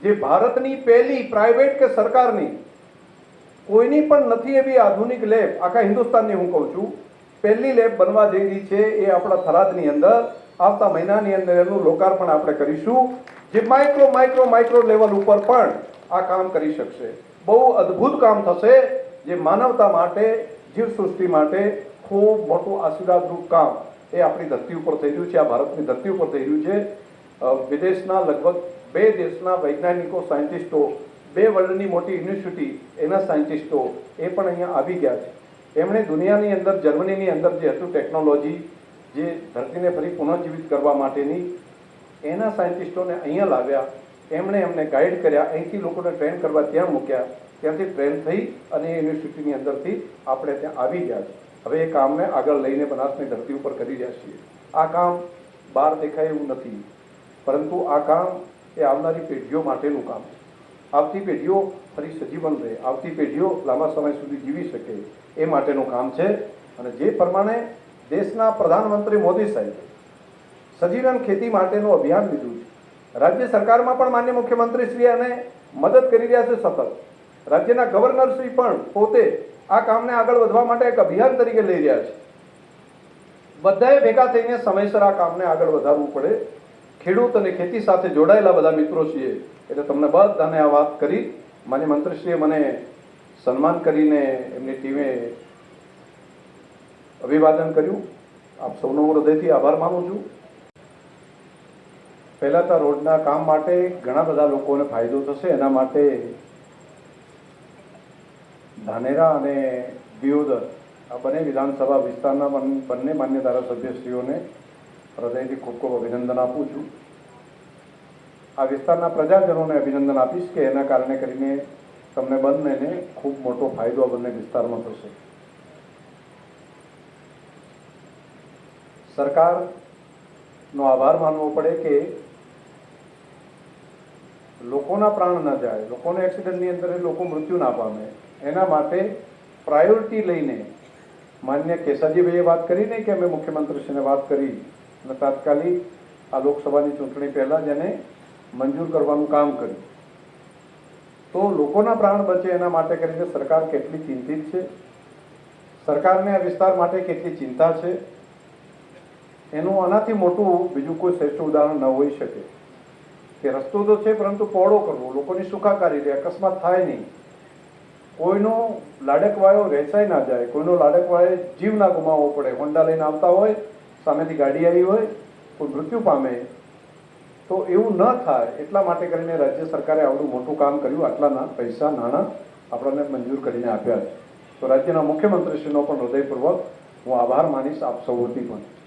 જે ભારતની પહેલી પ્રાઇવેટ કે સરકારની કોઈની પણ નથી એવી આધુનિક લેબ આખા હિન્દુસ્તાનની હું કહું છું પહેલી લેબ બનવા જઈ રહી છે એ આપણા થરાદની અંદર આવતા મહિનાની અંદર એનું લોકાર્પણ આપણે કરીશું જે માઇક્રો લેવલ ઉપર પણ આ કામ કરી શકશે બહુ અદ્ભુત કામ થશે જે માનવતા માટે જીવસૃષ્ટિ માટે ખૂબ મોટું આશીર્વાદરૂપ કામ એ આપણી ધરતી ઉપર થઈ રહ્યું છે આ ભારતની ધરતી ઉપર થઈ રહ્યું છે વિદેશના લગભગ 2 દેશના વૈજ્ઞાનિકો સાયન્ટિસ્ટો 2 વર્લ્ડની મોટી યુનિવર્સિટી એના સાયન્ટિસ્ટો એ પણ અહીંયા આવી ગયા છે એમણે દુનિયાની અંદર જર્મનીની અંદર જે હતું ટેકનોલોજી જે ધરતીને ફરી પુનઃજીવિત કરવા માટેની એના સાયન્ટિસ્ટોને અહીંયા લાવ્યા એમણે એમને ગાઈડ કર્યા અહીંથી લોકોને ટ્રેન કરવા ત્યાં મૂક્યા ત્યાંથી ટ્રેન થઈ અને એ યુનિવર્સિટીની અંદરથી આપણે ત્યાં આવી ગયા છે હવે એ કામને આગળ લઈને બનાસની ધરતી ઉપર કરી રહ્યા છીએ આ કામ બહાર દેખાય એવું નથી પરંતુ આ કામ એ આવનારી પેઢીઓ માટેનું કામ છે આવતી પેઢીઓ ફરી સજીવન રહે આવતી પેઢીઓ લાંબા સમય સુધી જીવી શકે એ માટેનું કામ છે અને જે પ્રમાણે દેશના પ્રધાનમંત્રી મોદી સાહેબ સજીવન ખેતી માટેનું અભિયાન લીધું છે રાજ્ય સરકારમાં પણ માન્ય મુખ્યમંત્રીશ્રી અને મદદ કરી રહ્યા છે સતત રાજ્યના ગવર્નરશ્રી પણ પોતે આ કામને આગળ વધવા માટે એક અભિયાન તરીકે લઈ રહ્યા છે બધાએ ભેગા થઈને સમયસર આ કામને આગળ વધારવું પડે ખેડૂત અને ખેતી સાથે જોડાયેલા બધા મિત્રો છીએ એટલે તમને બધાને આ વાત કરી માન્ય મંત્રીશ્રીએ મને સન્માન કરીને એમની ટીમે અભિવાદન કર્યું આપ સૌનો હું હૃદયથી આભાર માનું છું પહેલા તો રોડના કામ માટે ઘણા બધા લોકોને ફાયદો થશે એના માટે ધાનેરા અને દિયોદર આ બંને વિધાનસભા વિસ્તારના બંને માન્ય ધારાસભ્યશ્રીઓને હૃદયથી ખૂબ ખૂબ અભિનંદન આપું છું આ વિસ્તારના પ્રજાજનોને અભિનંદન આપીશ કે એના કારણે કરીને તમને બંનેને ખૂબ મોટો ફાયદો આ બંને વિસ્તારમાં થશે સરકારનો આભાર માનવો પડે કે લોકોના પ્રાણ ન જાય લોકોને એક્સિડન્ટની અંદર લોકો મૃત્યુ ના પામે એના માટે પ્રાયોરિટી લઈને માન્ય કેસાજીભાઈએ વાત કરીને કે અમે મુખ્યમંત્રીશ્રીને વાત કરી અને તાત્કાલિક આ લોકસભાની ચૂંટણી પહેલાં જ એને મંજૂર કરવાનું કામ કર્યું તો લોકોના પ્રાણ બચે એના માટે કરીને સરકાર કેટલી ચિંતિત છે સરકારને આ વિસ્તાર માટે કેટલી ચિંતા છે એનું આનાથી મોટું બીજું કોઈ શ્રેષ્ઠ ઉદાહરણ ન હોઈ શકે કે રસ્તો તો છે પરંતુ પહોળો કરવો લોકોની સુખાકારી રહે અકસ્માત થાય નહીં કોઈનો લાડકવાયો વેચાઈ ના જાય કોઈનો લાડકવાયો જીવ ના ગુમાવવો પડે હોન્ડા લઈને આવતા હોય સામેથી ગાડી આવી હોય કોઈ મૃત્યુ પામે તો એવું ન થાય એટલા માટે કરીને રાજ્ય સરકારે આવડું મોટું કામ કર્યું આટલા પૈસા નાણાં આપણને મંજૂર કરીને આપ્યા છે તો રાજ્યના મુખ્યમંત્રીશ્રીનો પણ હૃદયપૂર્વક હું આભાર માનીશ આપ સૌથી પણ